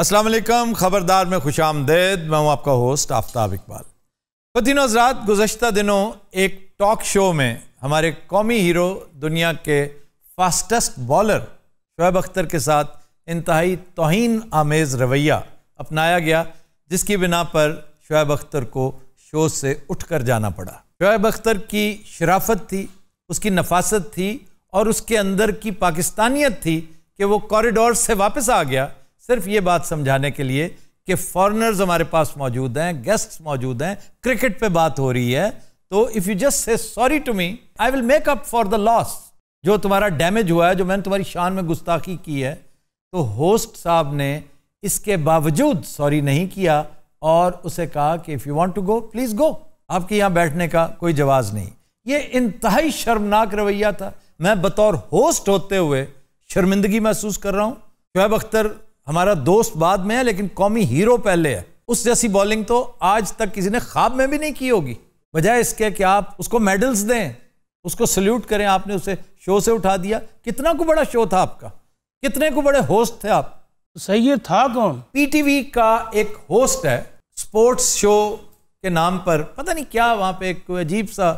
अस्सलाम वालेकुम, खबरदार में खुशामदेद। मैं हूं आपका होस्ट आफ्ताब इकबाल। ख़वातीन हज़रात, गुज़श्ता दिनों एक टॉक शो में हमारे कौमी हीरो, दुनिया के फास्टेस्ट बॉलर शोएब अख्तर के साथ इंतहाई तौहीन आमेज़ रवैया अपनाया गया, जिसकी बिना पर शोएब अख्तर को शो से उठ कर जाना पड़ा। शोएब अख्तर की शराफत थी, उसकी नफासत थी और उसके अंदर की पाकिस्तानियत थी कि वो कॉरिडोर से वापस आ गया सिर्फ ये बात समझाने के लिए कि फॉरेनर्स हमारे पास मौजूद हैं, गेस्ट्स मौजूद हैं, क्रिकेट पे बात हो रही है, तो इफ़ यू जस्ट से sorry to me I will make up for the loss, जो तुम्हारा डैमेज हुआ है, जो मैंने तुम्हारी शान में गुस्ताखी की है। तो होस्ट साहब ने इसके बावजूद सॉरी नहीं किया और उसे कहा कि if you want to go please go, आपके यहाँ बैठने का कोई जवाज़ नहीं। ये इंतहाई शर्मनाक रवैया था। मैं बतौर होस्ट होते हुए शर्मिंदगी महसूस कर रहा हूँ। शोएब अख्तर हमारा दोस्त बाद में है, लेकिन कौमी हीरो पहले है। उस जैसी बॉलिंग तो आज तक किसी ने ख्वाब में भी नहीं की होगी। बजाय इसके कि आप उसको मेडल्स दें, उसको सल्यूट करें, आपने उसे शो से उठा दिया। कितना को बड़ा शो था आपका, कितने को बड़े होस्ट थे आप। सही है, था कौन? पीटीवी का एक होस्ट है, स्पोर्ट्स शो के नाम पर, पता नहीं क्या वहां पे एक अजीब सा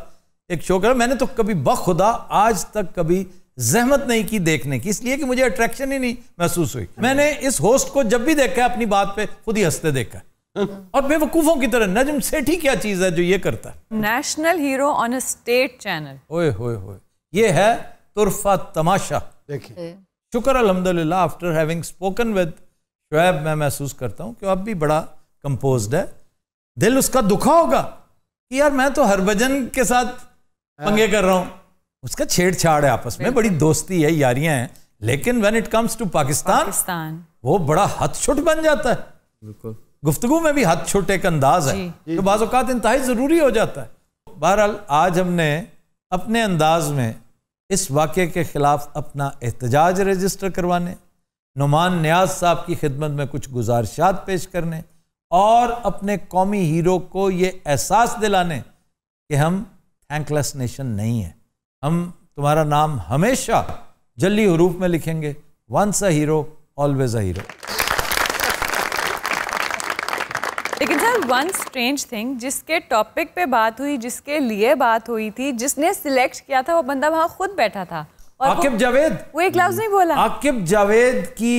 एक शो कर। मैंने तो कभी बखुदा आज तक कभी जहमत नहीं की देखने की, इसलिए कि मुझे अट्रैक्शन ही नहीं महसूस हुई। मैंने इस होस्ट को जब भी देखा है अपनी बात पे खुद ही हंसते देखा है और बेवकूफों की तरह। नजम सेठी क्या चीज है जो ये करता है? National hero on a state channel. ओए होए होए, ये है तुरफा तमाशा। देखिए, शुक्र अल्हम्दुलिल्लाह, after having spoken with Shoaib, मैं महसूस करता हूँ कि अब भी बड़ा कंपोज्ड है। दिल उसका दुखा होगा कि यार मैं तो हरभजन के साथ पंगे कर रहा हूँ। उसका छेड़छाड़ है, आपस में बड़ी दोस्ती है, यारियां हैं, लेकिन when it comes to Pakistan वो बड़ा हथछुट बन जाता है। बिल्कुल, गुफ्तगू में भी हथछुट एक अंदाज है जो बाज़ औक़ात इंतहाई ज़रूरी हो जाता है। बहरहाल आज हमने अपने अंदाज में इस वाक़े के ख़िलाफ़ अपना एहतजाज रजिस्टर करवाने, नुमान नियाज़ साहब की खिदमत में कुछ गुजारिशात पेश करने और अपने कौमी हीरो को ये एहसास दिलाने कि हम थैंकलेस नेशन नहीं है। हम तुम्हारा नाम हमेशा जल्दी हरूफ में लिखेंगे, once a hero always a hero. लेकिन सर, वन स्ट्रेंज थिंग, जिसके टॉपिक पे बात हुई, जिसके लिए बात हुई थी, जिसने सिलेक्ट किया था, वो बंदा वहां खुद बैठा था और आकिब जावेद। वो एक लफ्ज नहीं बोला। आकिब जावेद की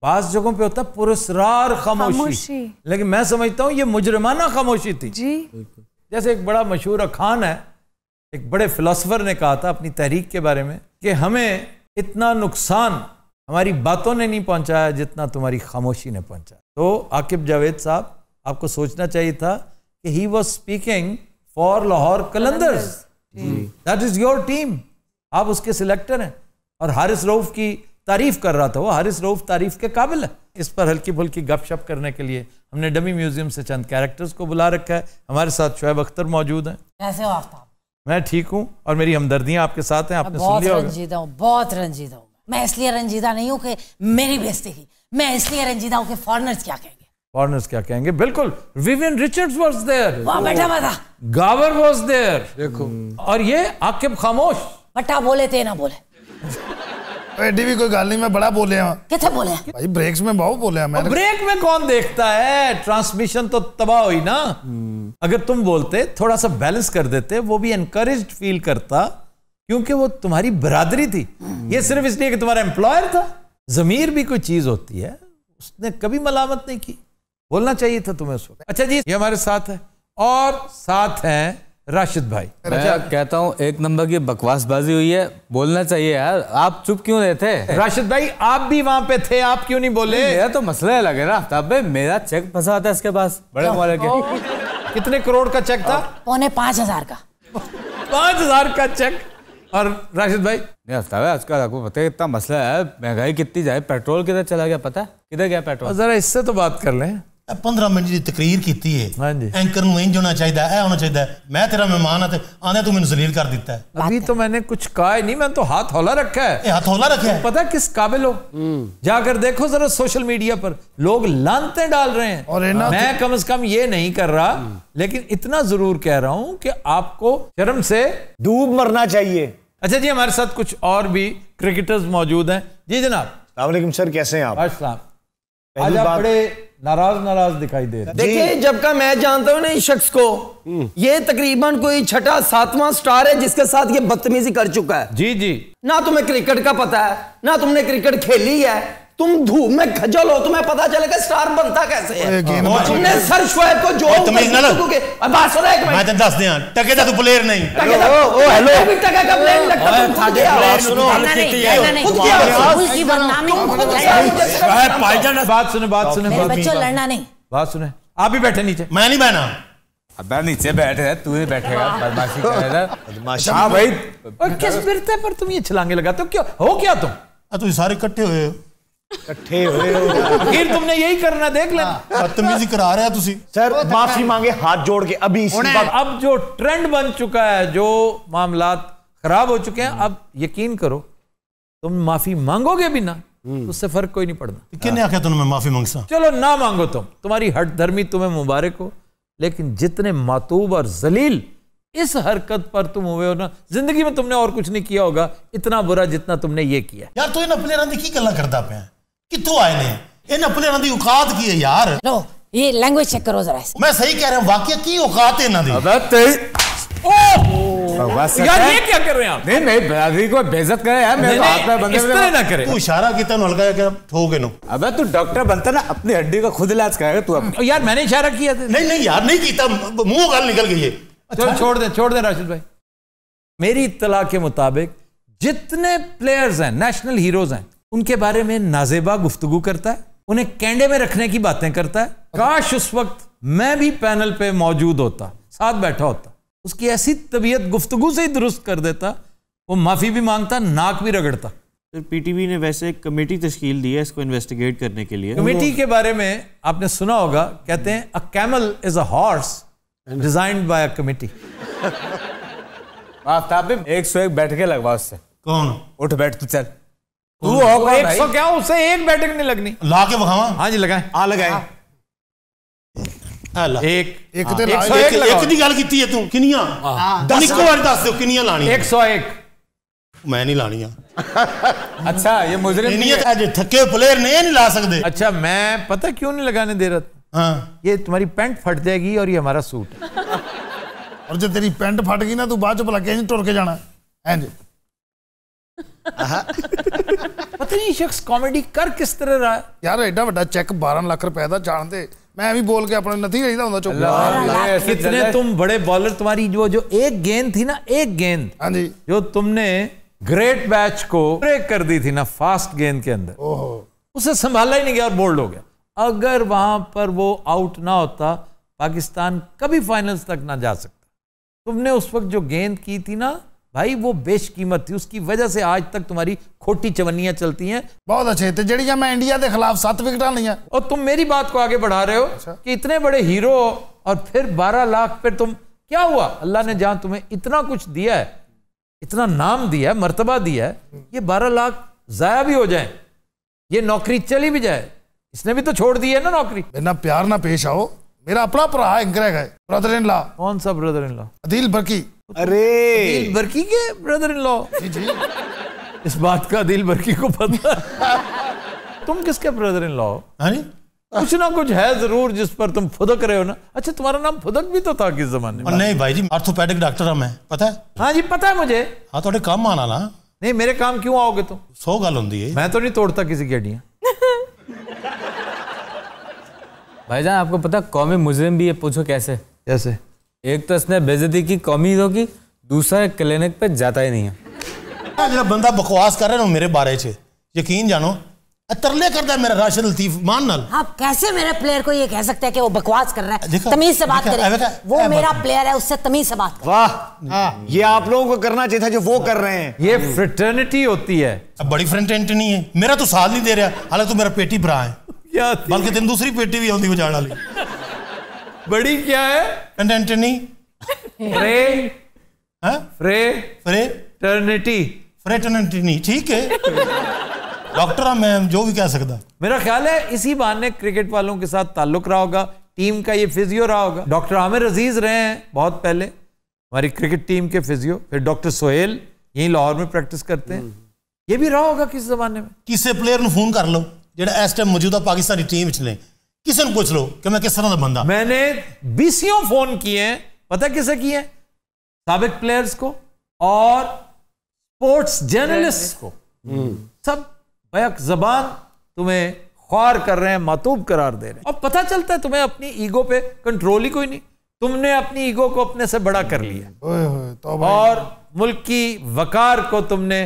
बास जगहों पे होता है पुरस्कार खामोशी, लेकिन मैं समझता हूँ ये मुजरिमाना खामोशी थी जी। जैसे एक बड़ा मशहूर अखान है, एक बड़े फिलोसोफर ने कहा था अपनी तहरीक के बारे में कि हमें इतना नुकसान हमारी बातों ने नहीं पहुंचाया जितना तुम्हारी खामोशी ने पहुंचाया। तो आकिब जावेद साहब, आपको सोचना चाहिए था कि he was speaking for Lahore Qalandars, that is your team, आप उसके सिलेक्टर हैं। और हारिस रऊफ की तारीफ कर रहा था वो, हारिस रऊफ तारीफ के काबिल है। इस पर हल्की फुल्की गपशप करने के लिए हमने डमी म्यूजियम से चंद कैरेक्टर्स को बुला रखा है। हमारे साथ शोएब अख्तर मौजूद हैं। कैसे हो आफ्ताब? मैं ठीक हूँ और मेरी हमदर्दियां आपके साथ हैं। आपने सुन लिया होगा। रंजीदा हूँ, बहुत रंजीदा हूँ। मैं इसलिए रंजीदा नहीं हूँ कि मेरी बेइज्जती की, मैं इसलिए रंजीदा हूँ कि फॉरेनर्स क्या कहेंगे। फॉरेनर्स क्या कहेंगे? बिल्कुल, विवियन रिचर्ड्स वाज देयर, वहाँ बैठा हुआ था, गावर वाज देयर, देखो, और ये आकिब खामोश। बट्टा बोले थे ना बोले, एडी भी कोई गल नहीं, मैं बड़ा बोलिया कितने बोले भाई, ब्रेक्स में बहुत बोलिया मैं। ब्रेक में कौन देखता है? ट्रांसमिशन तो तबाह हुई ना। अगर तुम बोलते, थोड़ा सा बैलेंस कर देते, वो भी एनकरेज्ड फील करता, क्योंकि वो तुम्हारी बरादरी थी। ये सिर्फ इसलिए कि तुम्हारा एम्प्लॉयर था। जमीर भी कोई चीज होती है, उसने कभी मलामत नहीं की, बोलना चाहिए था तुम्हें उस वक्त। अच्छा जी, ये हमारे साथ है और साथ हैं राशिद भाई। मैं कहता हूँ एक नंबर की बकवासबाजी हुई है, बोलना चाहिए यार, आप चुप क्यों रहे थे? राशिद भाई, आप भी वहां पे थे, आप क्यों नहीं बोले? मेरा तो मसला अलग है ना। तब मेरा चेक फंसा था इसके पास, बड़े वाले के। कितने करोड़ का चेक था? 5,500 का। 5,000 का चेक। और राशिद भाई, नहीं हफ्ता है आजकल, आपको पता है कितना मसला है, महंगाई कितनी जाए, पेट्रोल किधर चला गया पता है? किधर गया पेट्रोल? जरा इससे तो बात कर लें। 15 मिनट की तकरीर की है, हाँ जी, एंकर नूं इंज होना चाहिए, ऐ होना चाहिए, मैं तेरा मेहमान हाँ, आने तू मैंने जलील कर दिता है। अभी तो मैंने कुछ कहा ही नहीं, मैंने तो हाथ हौला रखा है। हाथ हौला रखा है, पता किस काबिल हो? जाकर देखो जरा सोशल मीडिया पर लोग लानते डाल रहे हैं, और मैं कम से कम ये नहीं कर रहा, लेकिन इतना जरूर कह रहा हूं कि आपको शर्म से डूब मरना चाहिए। अच्छा जी, हमारे साथ कुछ और भी क्रिकेटर्स मौजूद हैं। जी जनाब। अस्सलाम वालेकुम सर, कैसे हैं आप? अस्सलाम। आज आप बड़े नाराज दिखाई दे रहे। देखिए, जब का मैं जानता हूँ ना इस शख्स को, ये तकरीबन कोई 6वां 7वां स्टार है जिसके साथ ये बदतमीजी कर चुका है। जी जी, ना तुम्हें क्रिकेट का पता है, ना तुमने क्रिकेट खेली है, तुम धूप में खजल हो, तुम्हें पता चलेगा स्टार बनता कैसे है। तुमने सर शोएब को जो तमीज ना लो, बात सुनो एक मिनट, मैं दस दिया टके दा तू प्लेयर नहीं, टके का हेलो टके का प्लेयर लगता तुम खुद गया सुनो खुद की बदनामी बात सुने बच्चों, लड़ना नहीं। बात सुने, आप भी बैठे नीचे। मैं नहीं बहना। अब नीचे बैठे है, तू ही बैठेगा, बदमाशी करेगा। हाँ भाई, और किस बिरते पर तुम ये छलांगे लगाते हो? क्यों हो क्या तुम? तुम सारे इकट्ठे हुए हो, फिर तुमने यही करना, देख लेना। बदतमीजी करा रहे हो तुसी। सर माफी मांगे हाथ जोड़ के अभी इसी वक्त। अब जो ट्रेंड बन चुका है, जो मामलात खराब हो चुके हैं, अब यकीन करो तुम माफी मांगोगे भी ना, उससे फर्क कोई नहीं पड़ना। किसने आख्या तुमने मैं माफी मांगसा? चलो ना मांगो, तुम्हारी हट धर्मी तुम्हें मुबारक हो, लेकिन जितने मातूब और जलील इस हरकत पर तुम हुए हो ना, जिंदगी में तुमने और कुछ नहीं किया होगा इतना बुरा जितना तुमने ये किया। यार तू इन अपने रंग की गल्ला करता पे कितों आए ने? इन अपने रंग की औकात की है यार। लो ये लैंग्वेज चेक करो जरा। मैं सही कह रहा हूं, वाकई की औकात है इन्हां दी। यार ये क्या कर रहे हैं आप? नहीं नहीं, बिरादरी को बेइज्जत करे यार, मेरे हाथ में बंदे इस तरह ना करे। तू इशारा कितना हल्का क्या ठोक इनो। अबे तू डॉक्टर बनता ना, अपनी हड्डी का खुद इलाज करेगा तू अब। यार मैंने इशारा किया था। नहीं यार नहीं कीता, मुंह गाल निकल गई है। चलो छोड़ दे राशिद भाई। मेरी इत्तला के मुताबिक जितने प्लेयर्स हैं, नेशनल हीरोज हैं, उनके बारे में नाजेबा गुफ्तगू करता है, उन्हें कैंडे में रखने की बातें करता है। काश उस वक्त मैं भी पैनल पे मौजूद होता, साथ बैठा होता, उसकी ऐसी तबीयत गुफ्तगू से ही दुरुस्त कर देता, वो माफी भी मांगता, नाक भी रगड़ता। सर पीटीवी ने वैसे एक कमेटी तश्कील दी है इसको इन्वेस्टिगेट करने के लिए। कमेटी के बारे में आपने सुना होगा, कहते हैं a camel is a horse designed bye a committee. Aftab भी 101 बैठ के लगवा उससे। कौन? उठ बैठ तू, चल तू होगा 100 क्या, उसे एक बैठक नहीं लगनी। ला के बखावा। हाँ जी लगाएं। आ लगाए। एक दी गल कीती है तू किनियां? इको बार दस दो किनियां लानी? 101। मैं नहीं लानी। अच्छा ये मुजरिम नहीं है, थके प्लेयर नहीं ला सकते। अच्छा मैं पता क्यों नहीं लगाने दे रहा था? हाँ, ये तुम्हारी पैंट फट जाएगी और ये हमारा सूट है। और जो तेरी पैंट फट गई ना, तू बाद भला के टुर के जाना है। पता नहीं शख्स कॉमेडी कर किस तरह रहा है यार। एडा बड़ा चेक 12 लाख रुपए का जानते, मैं भी बोल के अपने नथी रहीदा हुंदा चुप। कितने तुम बड़े बॉलर, तुम्हारी जो एक गेंद थी ना, एक गेंद, हाँ जी, जो तुमने ग्रेट बैच को ब्रेक कर दी थी ना फास्ट गेंद के अंदर, उसे संभाला ही नहीं गया और बोल्ड हो गया। अगर वहां पर वो आउट ना होता, पाकिस्तान कभी फाइनल्स तक ना जा सकता। तुमने उस वक्त जो गेंद की थी ना भाई, वो बेशकीमत थी, उसकी वजह से आज तक तुम्हारी खोटी चवन्नियां चलती हैं। बहुत अच्छे थे जड़ियां मैं इंडिया के खिलाफ 7 विकेटां लिया। और तुम मेरी बात को आगे बढ़ा रहे हो कि इतने बड़े हीरो और फिर 12 लाख पे तुम, क्या हुआ? अल्लाह ने जहां तुम्हें इतना कुछ दिया है, इतना नाम दिया है, मर्तबा दिया है, ये 12 लाख जाया भी हो जाए, ये नौकरी चली भी जाए, इसने भी तो छोड़ दी है ना नौकरी। बिना प्यार ना पेश आओ, मेरा अपना भरा एंकर है, ब्रदर इन लॉ। कौन सा ब्रदर इन लॉ? अदील बरकी। अरे अदील बरकी के ब्रदर इन लॉ? जी जी, इस बात का अदील बरकी को पता। तुम किसके ब्रदर इन लॉ? कुछ ना कुछ है जरूर जिस पर तुम फुदक रहे हो ना। अच्छा तुम्हारा नाम फुदक भी तो था किस जमाने में? नहीं भाई जी, ऑर्थोपेडिक डॉक्टर हूं मैं, पता है? हाँ जी पता है मुझे। हाँ थोड़े काम आना ना। नहीं मेरे काम क्यों आओगे तुम? 100 गल होंदी है। मैं तो नहीं तोड़ता किसी की हड्डियां। भाईजान आपको पता कौमी मुजरिम भी है, पूछो कैसे? कैसे? एक तो इसने बेइज्जती की कौमी हीरो की, दूसरा क्लिनिक पे जाता ही नहीं है। जो बंदा बकवास कर रहा है मेरे बारे च, यकीन जानो तरले करता है मेरा राशिद लतीफ मान नाल। आप कैसे मेरे प्लेयर को ये कह सकते हैं कि वो बकवास कर रहा है? देखा, तमीज से बात देखा, करें। देखा, वो मेरा प्लेयर है, उससे तमीज से बात करें। वाह, ये आप लोगों को करना चाहिए था जो वो कर रहे हैं। ये फ्रेटर्निटी होती है। अब बड़ी फ्रेटर्निटी नहीं है, मेरा तो साथ नहीं दे रहा, हालांकि तू मेरा पेटी भरा है, बल्कि तेन दूसरी पेटी भी आती बजाने वाली। बड़ी क्या है? फ्रेटर्निटी। फ्रेटर्निटी नहीं, ठीक है डॉक्टर मैं जो भी कह सकता। मेरा ख्याल है इसी बहाने क्रिकेट वालों के साथ ताल्लुक रहा होगा, टीम का ये फिजियो रहा होगा। डॉक्टर आमिर अजीज रहे हैं बहुत पहले हमारी क्रिकेट टीम के फिजियो, फिर डॉक्टर सोहेल यहीं लाहौर में प्रैक्टिस करते हैं, ये भी रहा होगा किस जमाने में। किसी प्लेयर को फोन कर लो ਜਿਹੜਾ ਇਸ ਟਾਈਮ ਮੌਜੂਦਾ ਪਾਕਿस्तानी टीम ਵਿੱਚ ਨੇ ਕਿਸੇ ਨੂੰ ਪੁੱਛ ਲਓ कि मैं किस तरह का बंदा। मैंने 20 फोन किए हैं, पता किसे किए हैं? साबिक प्लेयर्स को और स्पोर्ट्स जर्नलिस्ट को। सब बैक जबान तुम्हें ख्वार कर रहे हैं, मातूब करार दे रहे हैं, और पता चलता है तुम्हें अपनी ईगो पे कंट्रोल ही कोई नहीं। तुमने अपनी ईगो को अपने से बड़ा कर लिया और मुल्क की वकार को तुमने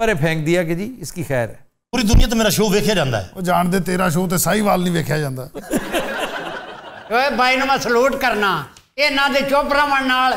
परे फेंक दिया कि जी इसकी खैर है। पूरी दुनिया तो मेरा शो वेख्या जाता है। ਉਹ ਜਾਣਦੇ ਤੇਰਾ ਸ਼ੋਅ ਤੇ ਸਾਹੀਵਾਲ ਨਹੀਂ ਵੇਖਿਆ ਜਾਂਦਾ। ਓਏ ਭਾਈ ਨੂੰ ਮੈਂ ਸਲੂਟ ਕਰਨਾ, ਇਹਨਾਂ ਦੇ ਚੁੱਪ ਰਹਿਣ ਨਾਲ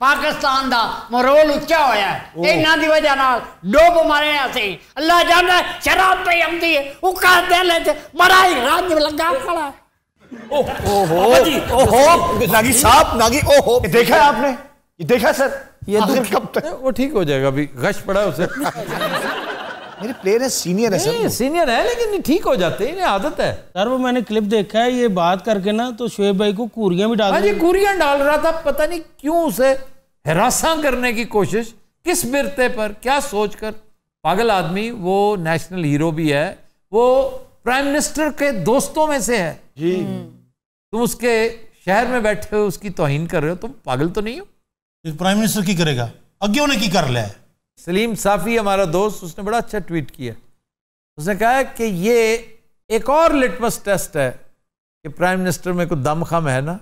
ਪਾਕਿਸਤਾਨ ਦਾ ਮੋਰਲ ਉੱਚਾ ਹੋਇਆ ਹੈ। ਇਹਨਾਂ ਦੀ ਵਜ੍ਹਾ ਨਾਲ ਡੋਬ ਮਾਰੇ ਅਸੀਂ, ਅੱਲਾ ਜਾਣਦਾ ਸ਼ਰਾਬ ਪਈ ਆਉਂਦੀ ਹੈ ਉਹ ਕਾਦੇ ਲੈ ਤੇ ਬੜਾ ਹੀ ਰੰਜ ਲੱਗਾ ਖੜਾ। ओहो नागी साहब, नागी ओहो, देखा है आपने? ये देखा सर? ये आखिर कब तक वो ठीक हो जाएगा, अभी गश पड़ा है उसे। मेरे प्लेयर है, सीनियर है सर। सीनियर है लेकिन ठीक हो जाते हैं, इन्हें आदत है। सर वो मैंने क्लिप देखा है, ये बात करके ना तो शोएब भाई को कूरियां भी डाल हाँ जी, कूरियां डाल रहा था, पता नहीं क्यों उसे हरासा करने की कोशिश, किस बिरते पर, क्या सोचकर। पागल आदमी, वो नेशनल हीरो भी है, वो प्राइम मिनिस्टर के दोस्तों में से है जी। तुम उसके शहर में बैठे हो, उसकी तौहीन कर रहे हो, तुम पागल तो नहीं हो? प्राइम मिनिस्टर की करेगा, अगे उन्हें की कर लिया है। सलीम साफी हमारा दोस्त, उसने बड़ा अच्छा ट्वीट किया। उसने कहा है कि ये एक और लिटमस टेस्ट है कि प्राइम मिनिस्टर में कुछ दमखम है ना,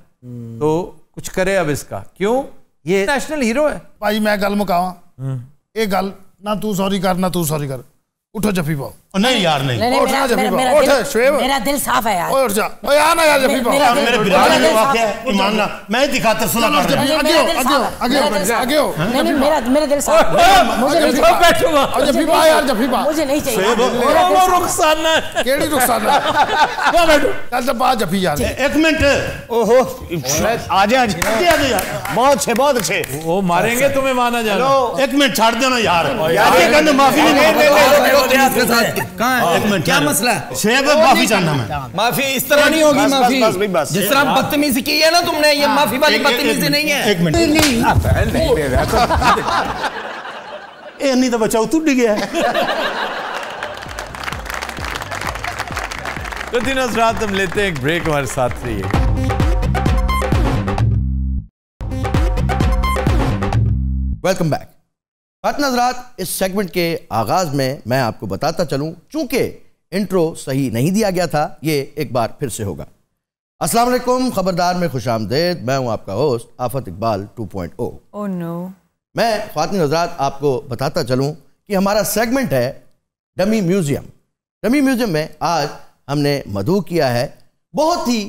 तो कुछ करे अब इसका। क्यों? ये नेशनल हीरो है। भाई मैं गल मुकावा, ये गल ना तू सॉरी कर ना तू सॉरी कर, उठो जफी पाओ। नहीं यार नहीं, उठ ना जफी पाओ, उठ शोएब, मेरा दिल साफ है यार। उठ जा, ओए आ ना यार जफी पाओ। मेरे बिरादर में वाकया है, ईमान ना मैं दिखाता सुना कर रहा हूं। आगे हो। नहीं मेरा दिल साफ, मुझे नहीं चाहिए। बैठूंगा और जफी पा यार, जफी पा। मुझे नहीं चाहिए। वो रुखसाना है। केड़ी रुखसाना? वो बैठो, चल तो पा जफी यार। एक मिनट, ओहो आ जा यार, बहुत अच्छे, बहुत अच्छे। वो मारेंगे तुम्हें, माना जाना। एक मिनट छाड़ देना यार, आगे कहने माफी नहीं। क्या मसला है? शोएब माफी चाहना मैं। माफी इस तरह नहीं होगी, माफी जिस तरह बदतमीजी की है ना तुमने, ये माफी वाली बदतमीजी नहीं है। एक मिनट, ये नहीं तो बचाओ टूट गया है। तो दिन रात हम लेते हैं एक ब्रेक, हमारे साथ रहिए। Welcome back. हज़रात, इस सेगमेंट के आगाज में मैं आपको बताता चलूं, चूंकि इंट्रो सही नहीं दिया गया था, ये एक बार फिर से होगा। अस्सलाम वालेकुम, खबरदार में खुशामदेद। मैं हूं आपका होस्ट आफत इकबाल 2.0। Oh no. मैं ख्वातीन हज़रात आपको बताता चलूं कि हमारा सेगमेंट है डमी म्यूजियम। डमी म्यूजियम में आज हमने मदऊ किया है बहुत ही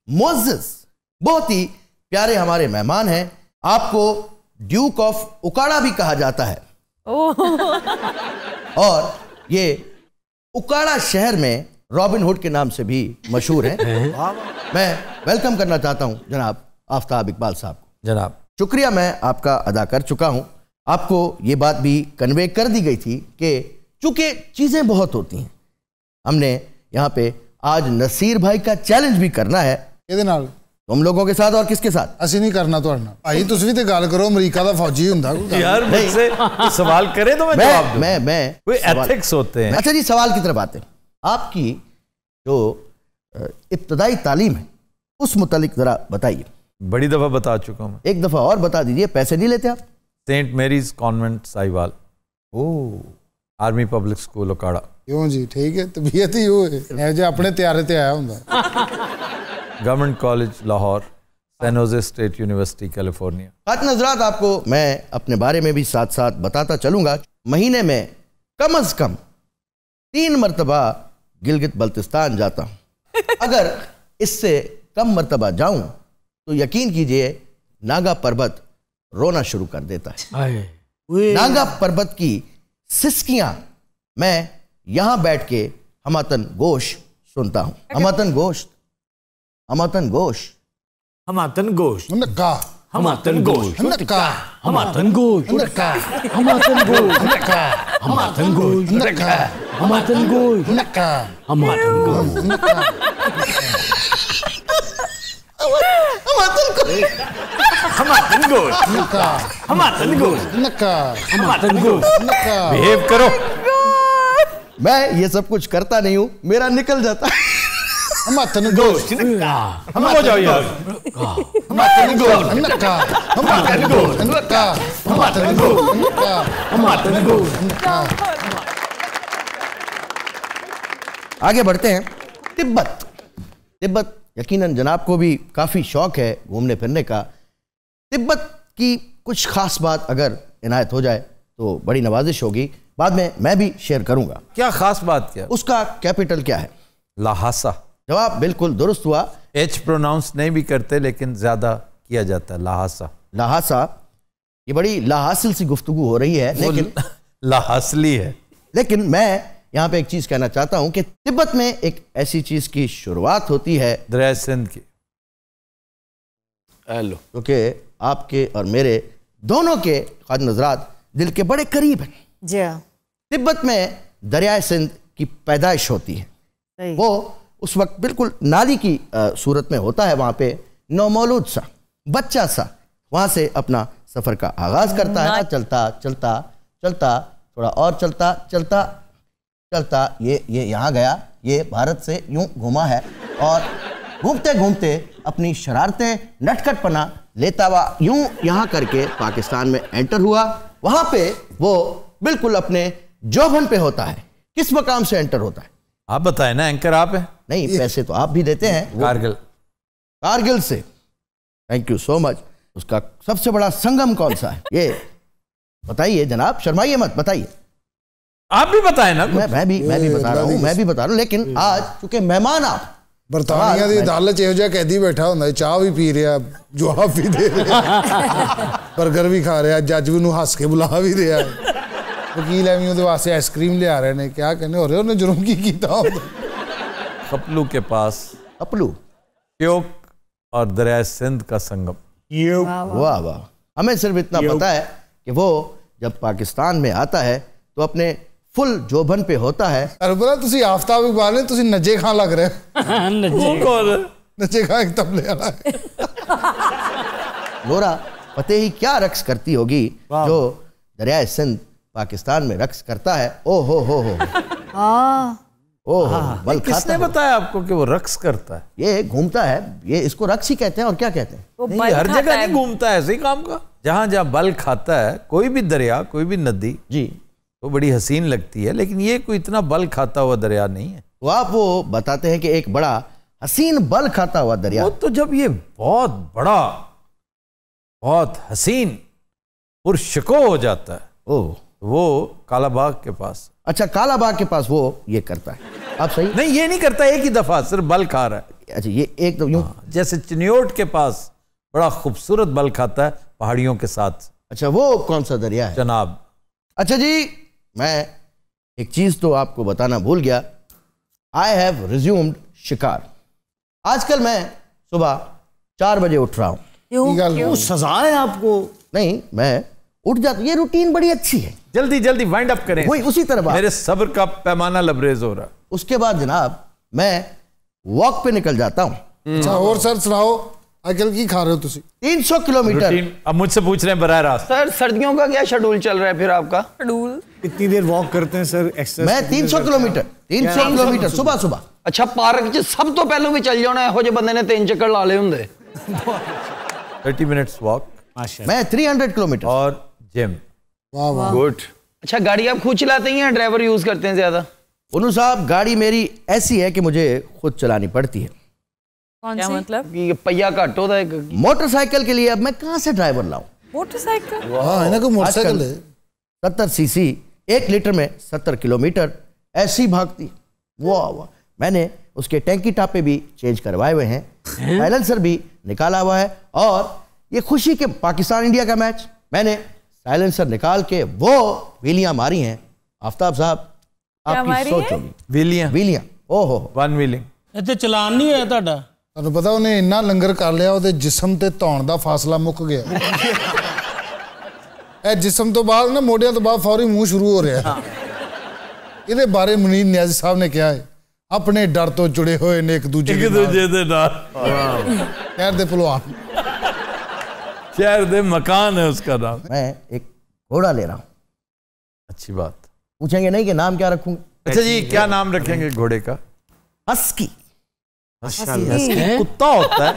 मुअज़्ज़ज़, बहुत ही प्यारे हमारे मेहमान हैं। आपको ड्यूक ऑफ उकाड़ा भी कहा जाता है। और ये उकाड़ा शहर में रॉबिन हुड के नाम से भी मशहूर है। मैं वेलकम करना चाहता हूं जनाब आफ्ताब इकबाल साहब को। जनाब शुक्रिया मैं आपका अदा कर चुका हूं। आपको ये बात भी कन्वे कर दी गई थी कि चूंकि चीज़ें बहुत होती हैं, हमने यहाँ पे आज नसीर भाई का चैलेंज भी करना है। तुम लोगों के साथ और किसके साथ? ਅਸੀਂ नहीं करना तो भाई, तुम भी तो गल करो, अमरीका का फौजी हुंदा यार, मुझसे सवाल करे तो मैं जवाब दूं। मैं कोई एथिक्स होते हैं। अच्छा जी, सवाल की तरफ आते हैं। आपकी जो इब्तदाई तालीम है उस मुतालिक जरा बताइए। बड़ी दफा बता चुका हूं। एक दफा और बता दीजिए। पैसे नहीं लेते आप? Saint Mary's convent Sahiwal, army public school Okara. क्यों जी, ठीक है, तबीयत ही वो है जो अपने त्यारे ते आया हुंदा। Government college Lahore, San Jose State University California. खातिन हज़रात, आपको मैं अपने बारे में भी साथ साथ बताता चलूंगा। महीने में कम अज कम 3 मरतबा गिलगित बल्तिस्तान जाता हूं। अगर इससे कम मरतबा जाऊं तो यकीन कीजिए नागा पर्वत रोना शुरू कर देता है। नागा पर्वत की सिसकियां मैं यहां बैठ के हमातन गोश सुनता हूं। हमातन गोश्त, हमातन गोश, हमातन गोश, नक्का, हमातन गोश, नक्का, हमातन गोश, नक्का, हमातन गोश, नक्का, हमातन गोश, नक्का, हमातन गोश, नक्का, हमातन गोश, नक्का, हमातन गोश, नक्का, हमातन गोश, नक्का, हमातन गोश, नक्का। बिहेव करो। मैं ये सब कुछ करता नहीं हूँ, मेरा निकल जाता है। हम आतन गोश्त हम हो जाओ यार। हम आतन गोश्त नक्का हम आतन गोश्त नक्का हम आतन गोश्त नक्का हम आतन गोश्त नक्का। आगे बढ़ते हैं। तिब्बत। तिब्बत यकीनन जनाब को भी काफी शौक है घूमने फिरने का। तिब्बत की कुछ खास बात अगर इनायत हो जाए तो बड़ी नवाजिश होगी, बाद में मैं भी शेयर करूंगा। क्या खास बात? क्या उसका कैपिटल क्या है? लाहासा। जवाब बिल्कुल दुरुस्त हुआ। एच प्रोनाउंस नहीं भी करते लेकिन ज्यादा किया जाता है। लाहासा। लाहासा। ये बड़ी लाहासिल सी गुफ्तगू हो रही है, लेकिन लाहासली है। लेकिन मैं यहाँ पे एक चीज कहना चाहता हूं कि तिब्बत में एक ऐसी चीज की शुरुआत होती है दरिया सिंध की, क्योंकि आपके और मेरे दोनों के ख्वाजा नजरात दिल के बड़े करीब हैं। जी। तिब्बत में दरिया सिंध की पैदाइश होती है। वो उस वक्त बिल्कुल नाली की सूरत में होता है। वहां पे नौमौलूद सा बच्चा सा वहां से अपना सफर का आगाज करता है। चलता चलता चलता थोड़ा और चलता चलता चलता ये यहाँ गया, ये भारत से यूं घुमा है और घूमते घूमते अपनी शरारतें नटखटपना लेता हुआ यूं यहाँ करके पाकिस्तान में एंटर हुआ। वहां पे वो बिल्कुल अपने जोबन पे होता है। किस मकाम से एंटर होता है? आप बताएं ना, एंकर आप है। नहीं, पैसे तो आप भी देते हैं। कारगिल। कारगिल से। Thank you so much. उसका सबसे बड़ा संगम कौन सा है? ये बताइए जनाब, शर्माइए मत, बताइए। आप भी बताएं ना। मैं भी बता रहा हूँ, लेकिन आज चूंकि मेहमान आप बरतानिया की अदालत च इहो जिहा कैदी बैठा हुंदा, चाह भी पी रहा, जवाब भी दे रहा, बर्गर भी खा रहा, जज भी हंस के बुला भी रहा, वकील एवं ਉਹਦੇ वास्ते आइसक्रीम ले आ रहे ने। क्या कहने हो रहे उन्हें जुर्म की कीता? कपलू के पास। कपलू ट्योक और दरिया सिंध का संगम। वाह वाह। हमें सिर्फ इतना पता है कि वो जब पाकिस्तान में आता है तो अपने फुल जोबन पे होता है। अरे बोला तुसी आफ्ताब इकबाल ने, तुसी नजे खां लग रहे हो। नजे खां एक तबले वाला है। नोरा फतेही क्या रक्स करती होगी जो दरिया सिंध पाकिस्तान में रक्स करता है। ओ हो बल किसने बताया आपको कि वो रक्स करता है? ये घूमता है, ये इसको रक्स ही कहते हैं। और क्या कहते हैं? नहीं, हर जगह नहीं घूमता है, ऐसे ही काम का। जहां जहां बल खाता है, कोई भी दरिया, कोई भी नदी जी, तो बड़ी हसीन लगती है, लेकिन ये कोई इतना बल खाता हुआ दरिया नहीं है। तो आप वो बताते हैं कि एक बड़ा हसीन बल खाता हुआ दरिया। वो तो जब ये बहुत बड़ा, बहुत हसीन पुरशको हो जाता है, ओह, वो कालाबाग के पास। अच्छा, कालाबाग के पास वो ये करता है। आप सही नहीं, ये नहीं करता, एक ही दफा सिर्फ बल खा रहा है। अच्छा, ये एक तो यूं जैसे चिन्योट के पास बड़ा खूबसूरत बल खाता है पहाड़ियों के साथ। अच्छा, वो कौन सा दरिया है जनाब? अच्छा जी, मैं एक चीज तो आपको बताना भूल गया। आई हैव रिज्यूम्ड शिकार। आजकल मैं सुबह 4 बजे उठ रहा हूँ। क्यों? सजा है आपको? नहीं, मैं उठ जाता, ये रूटीन बड़ी अच्छी है। जल्दी जल्दी वाइंड अप करें। वही उसी तरह मेरे सब्र का पैमाना लबरेज हो रहा है। उसके बाद जनाब मैं वॉक पे निकल जाता हूँ। अच्छा, और सर सुनाओ, आजकल की खा रहे हो तुसी? 300 किलोमीटर। अब मुझसे पूछ रहे हैं बराह रास्त। सर सर्दियों का क्या शेड्यूल चल रहा है फिर आपका? शेड्यूल कितनी देर वॉक करते हैं सर? एक्सरसाइज मैं 300 किलोमीटर सुबह सुबह। अच्छा, पार्क च सब तो पहले भी चल जाना, ਇਹੋ ਜਿਹੇ ਬੰਦੇ ने 3 ਚੱਕਰ ਲਾ ਲਏ ਹੁੰਦੇ। 30 मिनट्स वॉक। मैं 300 किलोमीटर और जिम। वाह वाह, गुड। अच्छा, गाड़ी आप खुद चलाते हैं या ड्राइवर यूज करते हैं ज्यादा? उन्नू साहब, गाड़ी मेरी ऐसी है कि मुझे खुद चलानी पड़ती है। कौन सी? मतलब ये पहिया घट होता है। मोटरसाइकिल के लिए अब मैं कहां से ड्राइवर लाऊं? मोटरसाइकिल? हाँ, है ना, कोई मोटरसाइकिल है 70 सीसी, 1 लीटर में 70 किलोमीटर ऐसी भागती। वाह, मैंने उसके टैंकी टापे भी चेंज करवाए हुए हैं, साइलेंसर भी निकाला हुआ है। और ये खुशी के पाकिस्तान इंडिया का मैच, मैंने साइलेंसर निकाल के वो व्हीलियां मारी हैं। आफ्ताब साहब, आपकी सोच होगी। व्हीलियां ओहो, 1 व्हीलिंग। ਇੱਥੇ ਚਲਾਨ ਨਹੀਂ ਹੋਇਆ ਤੁਹਾਡਾ? ਤੁਹਾਨੂੰ ਪਤਾ ਉਹਨੇ ਇੰਨਾ ਲੰਗਰ ਕਰ ਲਿਆ, ਉਹਦੇ ਜਿਸਮ ਤੇ ਧੌਣ ਦਾ ਫਾਸਲਾ ਮੁੱਕ ਗਿਆ। ਇਹ ਜਿਸਮ ਤੋਂ ਬਾਅਦ ਨਾ ਮੋਢਿਆਂ ਤੋਂ ਬਾਅਦ ਫੌਰੀ ਮੂੰਹ ਸ਼ੁਰੂ ਹੋ ਰਿਹਾ। ਇਹਦੇ ਬਾਰੇ ਮੁਨੀਰ ਨਿਆਜ਼ੀ ਸਾਹਿਬ ਨੇ ਕਿਹਾ ਹੈ, ਆਪਣੇ ਡਰ ਤੋਂ ਜੁੜੇ ਹੋਏ ਨੇ ਇੱਕ ਦੂਜੇ ਦੇ ਨਾਲ। ਸ਼ਹਿਰ ਦੇ ਪਹਿਲਵਾਨ, शहर दे मकान है उसका नाम। मैं एक घोड़ा ले रहा हूँ। अच्छी बात। पूछेंगे नहीं कि नाम क्या रखूंगा? अच्छा जी, क्या नाम रखेंगे घोड़े का? हस्की। हस्की कुत्ता होता है।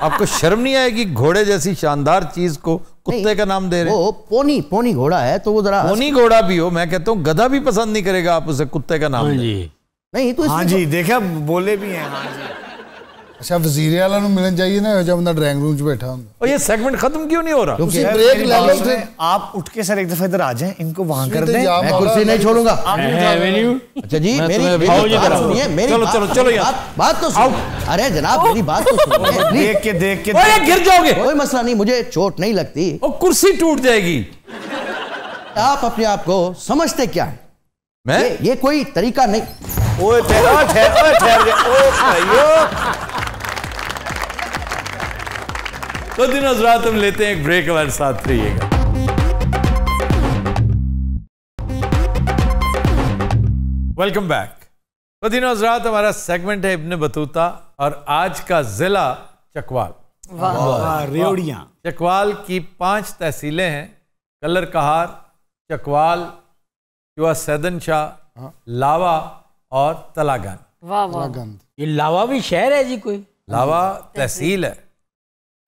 आपको शर्म नहीं आएगी घोड़े जैसी शानदार चीज को कुत्ते का नाम दे रहे हैं? वो पोनी घोड़ा है तो वो जरा पोनी घोड़ा भी हो, मैं कहता हूँ गधा भी पसंद नहीं करेगा आप उसे कुत्ते का नाम दें। नहीं तो हाँ जी, देखा बोले भी हैं। हाँ जी। अच्छा, वजीर आला मिलना चाहिए ना जब बंदा ड्राइंग रूम च बैठा होता। और ये सेगमेंट खत्म क्यों नहीं हो रहा? क्योंकि ब्रेक ले लो। आप उठ के सर एक दफा इधर आ जाए, इनको वहां कर दें। मैं कुर्सी नहीं छोड़ूंगा। अच्छा जी, मेरी बात सुनिए, मेरी चलो बात तो सुनो। अरे जनाब मेरी बात तो सुनिए। देख के गिर जाओगे। कोई मसला नहीं, मुझे चोट नहीं लगती। और कुर्सी टूट जाएगी। आप अपने आप को समझते क्या है? मैं ये कोई तरीका नहीं। ओए ठहर। तो दिन हज़रात हम लेते हैं एक ब्रेक, हमारे साथ रहिएगा। Welcome back. तो दिन हज़रात हमारा सेगमेंट है इब्न बतूता और आज का जिला चकवाल। रेवड़ियां। चकवाल की 5 तहसीलें हैं, कलर कहार, चकवाल, चुआ सैदन शाह, लावा और तलागंज। ये लावा भी शहर है जी कोई? लावा तहसील है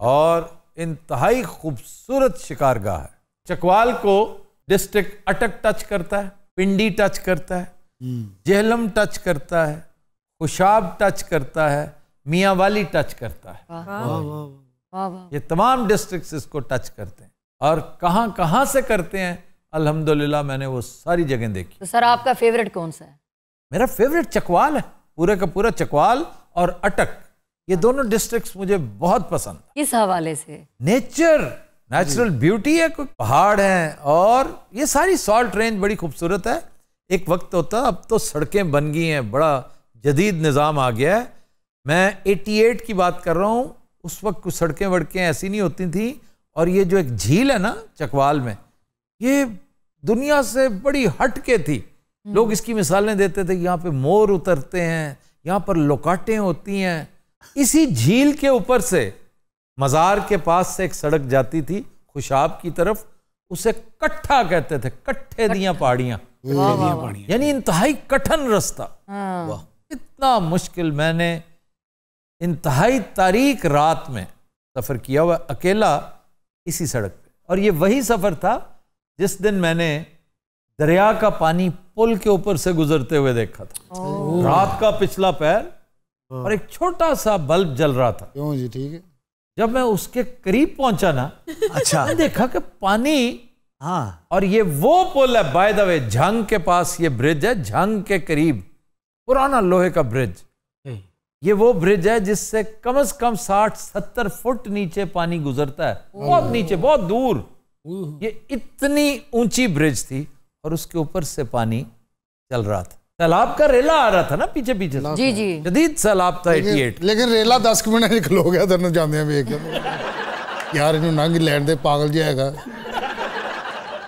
और इंतहाई खूबसूरत शिकारगाह है। चकवाल को डिस्ट्रिक्ट अटक टच करता है, पिंडी टच करता है, जेहलम टच करता है, खुशाब टच करता है, मियाँ वाली टच करता है। ये तमाम डिस्ट्रिक्ट्स इसको टच करते हैं। और कहाँ कहाँ से करते हैं, अल्हम्दुलिल्लाह मैंने वो सारी जगह देखी। तो सर आपका फेवरेट कौन सा है? मेरा फेवरेट चकवाल है, पूरे का पूरा चकवाल और अटक, ये दोनों डिस्ट्रिक्ट्स मुझे बहुत पसंद। किस हवाले से? नेचुरल ब्यूटी है, कोई पहाड़ हैं और ये सारी सॉल्ट रेंज बड़ी खूबसूरत है। एक वक्त होता, अब तो सड़कें बन गई हैं, बड़ा जदीद निज़ाम आ गया है। मैं 88 की बात कर रहा हूँ, उस वक्त कुछ सड़कें वड़कें ऐसी नहीं होती थी। और ये जो एक झील है ना चकवाल में, ये दुनिया से बड़ी हट के थी। लोग इसकी मिसालें देते थे, यहाँ पे मोर उतरते हैं, यहाँ पर लोकाटें होती हैं। इसी झील के ऊपर से मज़ार के पास से एक सड़क जाती थी खुशाब की तरफ, उसे कट्ठा कहते थे, कट्ठे दियां पहाड़ियां, यानी इंतहाई कठिन रास्ता। इतना मुश्किल, मैंने इंतहाई तारीक रात में सफ़र किया हुआ अकेला इसी सड़क पे। और ये वही सफ़र था जिस दिन मैंने दरिया का पानी पुल के ऊपर से गुजरते हुए देखा था। रात का पिछला पैर और एक छोटा सा बल्ब जल रहा था। क्यों जी? ठीक है। जब मैं उसके करीब पहुंचा ना, अच्छा, मैं देखा कि पानी, हाँ, और ये वो पुल है, बाय द वे, झंग के पास ये ब्रिज है, झंग के करीब पुराना लोहे का ब्रिज। ये वो ब्रिज है जिससे कम से कम 60-70 फुट नीचे पानी गुजरता है, बहुत नीचे, बहुत दूर। ये इतनी ऊंची ब्रिज थी और उसके ऊपर से पानी चल रहा था। सैलाब का रेला आ रहा था ना पीछे पीछे, जी जी, जदीद सैलाब था 88। लेकिन रेला 10 मिनट निकलो गया तेन जाने वेख यार, इन्हों नंग लैंड दे, पागल जाएगा।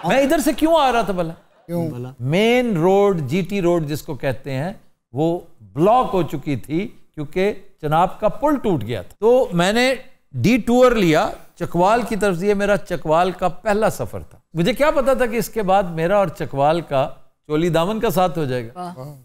मैं इधर से क्यों आ रहा था भला? क्यों? मेन रोड, जीटी रोड जिसको कहते हैं, वो ब्लॉक हो चुकी थी क्योंकि चनाब का पुल टूट गया था। तो मैंने डी टूर लिया चकवाल की तरफ से। ये मेरा चकवाल का पहला सफर था। मुझे क्या पता था कि इसके बाद मेरा और चकवाल का चोली दामन का साथ हो जाएगा।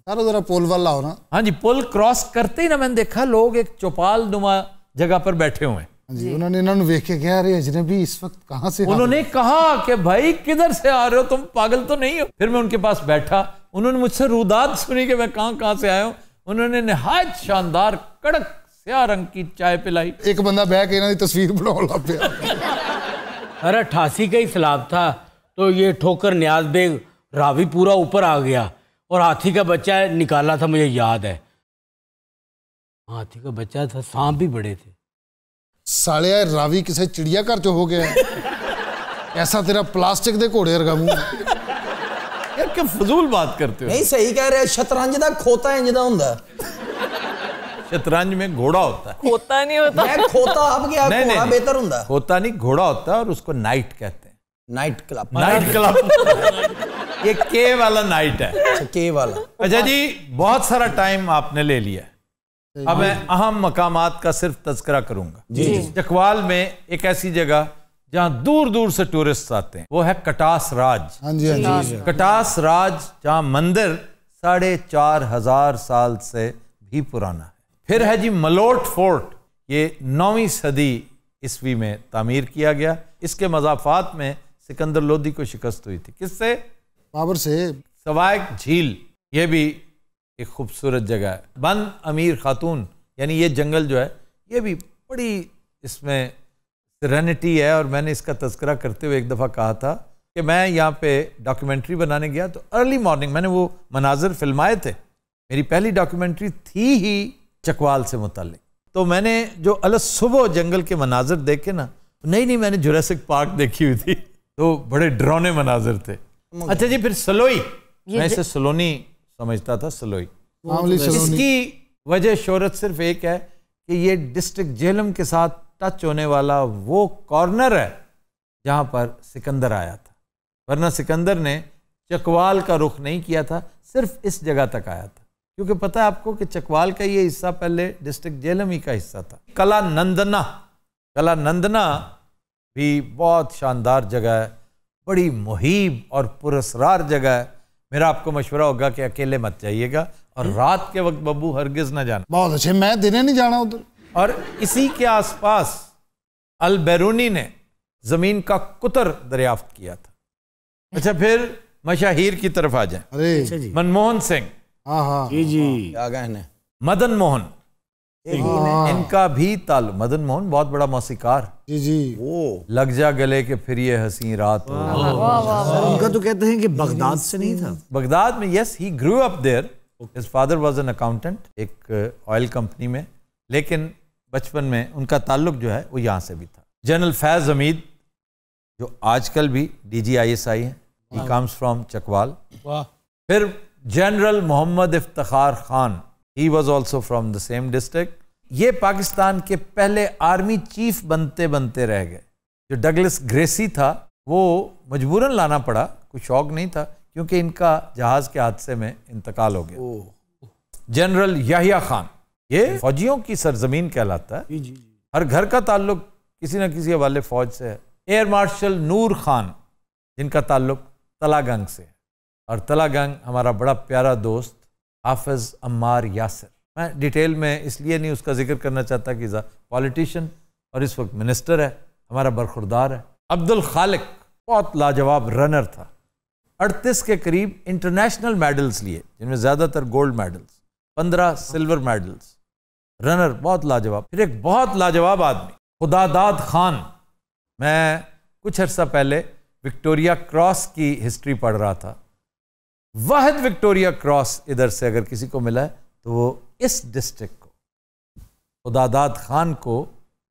यार जरा पुल वाला हो ना। हाँ जी, पुल क्रॉस करते ही ना मैंने देखा लोग एक चौपाल नुमा जगह पर बैठे हुए हैं। जी, उन्होंने इन्होंने देख के कहा, अरे अजनबी इस वक्त कहाँ से? उन्होंने कहा कि भाई किधर से आ रहे हो, तुम पागल तो नहीं हो? फिर मैं उनके पास बैठा, उन्होंने मुझसे रुदात सुनी कि मैं कहाँ से आया हूँ। उन्होंने निहायत शानदार कड़क स्याह रंग की चाय पिलाई। एक बंदा बह के इन्होंने तस्वीर बनाने लग पिया। अरे 88 का ही सैलाब था, तो ये ठोकर न्याज बेग रावी पूरा ऊपर आ गया और हाथी का बच्चा निकाला था, मुझे याद है। हाथी का बच्चा था, सांप भी बड़े थे। साले रावी किसी चिड़िया घर चो हो गया ऐसा तेरा प्लास्टिक दे घोड़े वर्गा मुंह। यार क्या फजूल बात करते हो? नहीं सही कह रहे, शतरंज दा खोता इंज दा हुंदा। शतरंज में घोड़ा होता है, खोता नहीं होता। मैं खोता अब गया, घोड़ा बेहतर हुंदा। खोता नहीं, घोड़ा होता है और उसको नाइट कहते हैं। Night club, night club. ये के वाला नाइट है, के वाला। अच्छा जी, बहुत सारा टाइम आपने ले लिया। अब मैं अहम मकामात का सिर्फ तज़किरा करूंगा। जी। चकवाल में एक ऐसी जगह जहां दूर दूर से टूरिस्ट आते हैं, वो है कटास राज। हाँ जी, हाँ जी। कटास राज, जहां मंदिर 4,500 साल से भी पुराना है। फिर है जी मलोट फोर्ट, ये 9वीं सदी ईस्वी में तामीर किया गया। इसके मज़ाफ़ात में सिकंदर लोदी को शिकस्त हुई थी। किससे? बाबर से। सवायक झील, ये भी एक खूबसूरत जगह है। बंद अमीर खातून, यानी ये जंगल जो है ये भी बड़ी इसमें सेरेनिटी है। और मैंने इसका तज़किरा करते हुए एक दफ़ा कहा था कि मैं यहाँ पे डॉक्यूमेंट्री बनाने गया तो अर्ली मॉर्निंग मैंने वो मनाजिर फिल्माए थे। मेरी पहली डॉक्यूमेंट्री थी ही चकवाल से मुताल्लिक। तो मैंने जो अलग सुबह जंगल के मनाजिर देखे ना, नहीं मैंने जुरासिक पार्क देखी हुई थी, तो बड़े डरावने मनाजिर थे। अच्छा जी, फिर सलोई, मैं इसे सलोनी समझता था, सलोई। इसकी वजह शोहरत सिर्फ एक है कि ये डिस्ट्रिक्ट जेहलम के साथ टच होने वाला वो कॉर्नर है जहाँ पर सिकंदर आया था, वरना सिकंदर ने चकवाल का रुख नहीं किया था, सिर्फ इस जगह तक आया था। क्योंकि पता है आपको कि चकवाल का ये हिस्सा पहले डिस्ट्रिक्ट जेहलम ही का हिस्सा था। कला नंदना भी बहुत शानदार जगह है, बड़ी मुहीब और पुरस्रार जगह है। मेरा आपको मशवरा होगा कि अकेले मत जाइएगा और रात के वक्त बब्बू हरगिज ना जाना। बहुत अच्छे, मैं दिने नहीं जाना उधर। और इसी के आसपास अल बैरूनी ने जमीन का कुतर दरियाफ्त किया था। अच्छा, फिर मशाहीर की तरफ आ जाए। अरे मनमोहन सिंह, जी आ गए हैं। मदन मोहन, इनका भी ताल्लुक। मदन मोहन बहुत बड़ा मौसीकार, जी वो लग जा गले के फिर ये हसी रात। उनका तो कहते हैं कि बगदाद से नहीं था। बगदाद में, yes, he grew up there. His father was an accountant एक ऑयल कंपनी में, लेकिन बचपन में उनका ताल्लुक जो है वो यहाँ से भी था। जनरल फैज हमीद, जो आजकल भी DGISI हैं, ही कम्स फ्रॉम चकवाल। फिर general Mohammad Iftikhar Khan, he was also from the same district. ये पाकिस्तान के पहले आर्मी चीफ बनते बनते रह गए। जो डगलस ग्रेसी था वो मजबूरन लाना पड़ा, कोई शौक नहीं था, क्योंकि इनका जहाज के हादसे में इंतकाल हो गया। जनरल याहिया खान, ये फौजियों की सरजमीन कहलाता है। हर घर का ताल्लुक किसी न किसी हवाले फौज से है। एयर मार्शल नूर खान, जिनका ताल्लुक तलागंग से है, और तलागंग हमारा बड़ा प्यारा दोस्त हाफिज अम्मार यासिर। मैं डिटेल में इसलिए नहीं उसका जिक्र करना चाहता कि पॉलिटिशियन और इस वक्त मिनिस्टर है, हमारा बरखुरदार है। अब्दुल खालिक बहुत लाजवाब रनर था, 38 के करीब इंटरनेशनल मेडल्स लिए, जिनमें ज़्यादातर gold medals, 15 silver medals. Runner बहुत लाजवाब। फिर एक बहुत लाजवाब आदमी खुदादाद खान। मैं कुछ अर्सा पहले विक्टोरिया क्रॉस की हिस्ट्री पढ़ रहा था। वाहिद विक्टोरिया क्रॉस इधर से अगर किसी को मिला है तो वो इस डिस्ट्रिक्ट को, खुदादाद खान को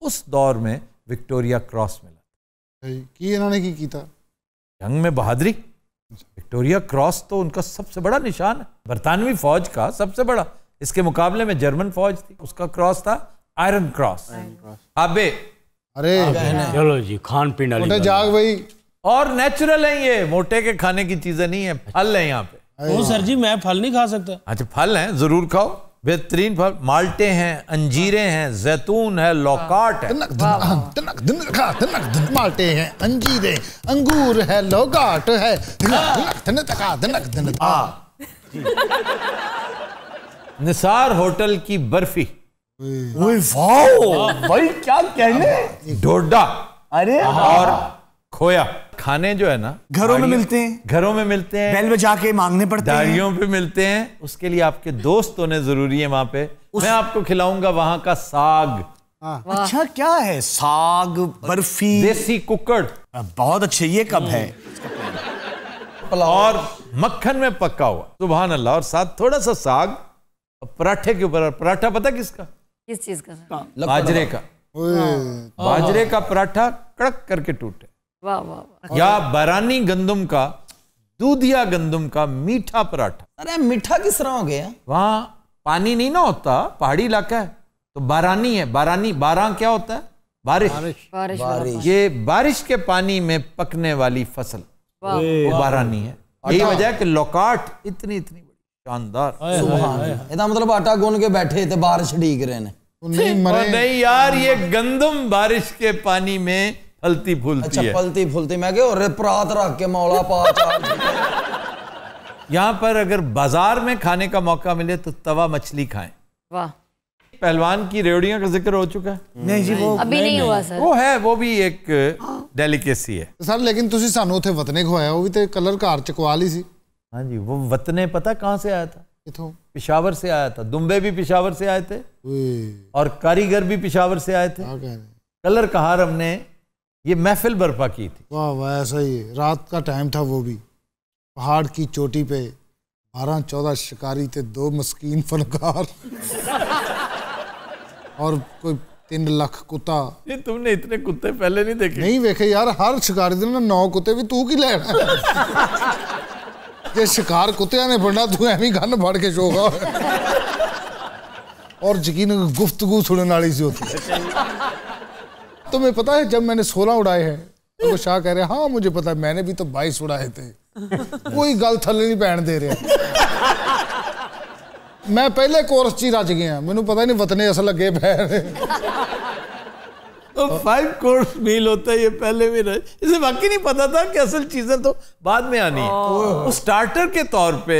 उस दौर में विक्टोरिया क्रॉस मिला। कि इन्होंने की था जंग में बहादुरी। विक्टोरिया क्रॉस तो उनका सबसे बड़ा निशान है, बरतानवी फौज का सबसे बड़ा। इसके मुकाबले में जर्मन फौज थी, उसका क्रॉस था आयरन क्रॉस। आबे, अरे चलो जी, खान पीन वाली जाग भाई। और नेचुरल है ये, मोटे के खाने की चीजें नहीं है, फल है यहाँ पे। ओ सर जी, मैं फल नहीं खा सकता। अच्छा, फल हैं, जरूर खाओ, बेहतरीन फल। माल्टे हैं, अंजीरें हैं, जैतून है, लौकाट है। माल्टे हैं, अंजीरें, अंगूर है, लौकाट है। निसार होटल की बर्फी। भाई क्या कहने। डोडा, अरे और खोया। खाने जो है ना घरों में मिलते हैं, घरों में मिलते हैं, बैल में जाके मांगने पड़ते हैं, दाढ़ियों पे मिलते हैं। उसके लिए आपके दोस्त होने जरूरी है वहां पे। मैं आपको खिलाऊंगा वहां का साग। अच्छा, क्या है? साग, बर्फी, देसी कुकड़, बहुत अच्छे। ये कब है? और मक्खन में पका हुआ, सुभान अल्लाह। और साथ थोड़ा सा साग, पराठे के ऊपर। पराठा पता किसका? किस चीज का? बाजरे का। बाजरे का पराठा कड़क करके टूटे। वाह वाह। या बारानी गंदम का, दूधिया गंदम का मीठा पराठा। अरे मीठा किस तरह हो गया? वहां पानी नहीं ना होता, पहाड़ी इलाका है, तो बारानी है। बारानी, बारह क्या होता है? बारिश। बारिश, बारिश। ये बारिश के पानी में पकने वाली फसल वो बारानी है। यही वजह है कि लौकाट इतनी इतनी शानदार। ਇਹਦਾ मतलब आटा गूंद के बैठे थे, बारिश ढीक रहे ने। नहीं यार, ये गंदम बारिश के पानी में फलती फूलती है। फलती फूलती। मैं क्या परात रख के मौला पा यहाँ पर अगर बाजार में खाने का मौका मिले तो तवा मछली खाएं। वाह। पहलवान की रेवड़ियां का जिक्र हो चुका है? नहीं जी, वो अभी नहीं हुआ सर। वो है, वो भी एक डेलिकेसी है सर। लेकिन तुसी सानू उथे वतने खवाया, वो भी तो कलर घर च कवा ली सी। हाँ जी, वो वतने पता कहाँ से आया था? इथों पेशावर से आया था। दुम्बे भी पेशावर से आए थे और कारीगर भी पेशावर से आए थे। कलर कहार हमने ये महफिल बर्पा की थी। वाह वाह, ऐसा ही है। रात का टाइम था, वो भी पहाड़ की चोटी पे 12-14 शिकारी थे, 2 मस्कीन फनकार और कोई 3 लाख कुत्ता। ये तुमने इतने कुत्ते पहले नहीं देखे? नहीं देखे यार, हर शिकारी दिन 9 कुत्ते भी तू की लेना ये शिकार कुत्तिया ने फड़ना, तू एवं गन फड़ के शोगा और यकीन गुफ्तगू सुनने वाली सी होती है। तुम्हें पता है जब मैंने 16 उड़ाए हैं तो शाह कह रहे हैं हाँ मुझे पता है, मैंने भी तो 22 उड़ाए थे। कोई गल थले नहीं पैन दे रहा। मैं पहले कोर्स च ही रज गया, मैनू पता नहीं वतने असल लगे पै। तो 5 कोर्स मील होता है, ये पहले भी रहे। इसे वाकई नहीं पता था कि असल चीजें तो बाद में आनी है। वो स्टार्टर के तौर पे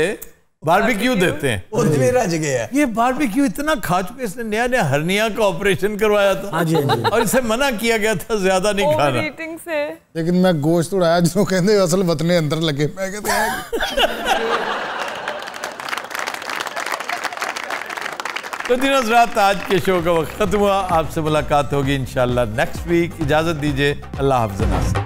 बारबेक्यू देते हैं। उसमें रज गया। ये बारबेक्यू इतना खा चुके, इसने नया हर्निया का ऑपरेशन करवाया था। हाँ जी, हाँ जी। और इसे मना किया गया था ज्यादा नहीं खाना। से। लेकिन मैं गोश्त उड़ाया जिन्हों कहते असल वतने अंदर लगे। मैं कहते तो दिन रात आज के शो का वक्त खत्म हुआ। आपसे मुलाकात होगी इंशाल्लाह नेक्स्ट वीक। इजाजत दीजिए, अल्लाह हाफ़िज़।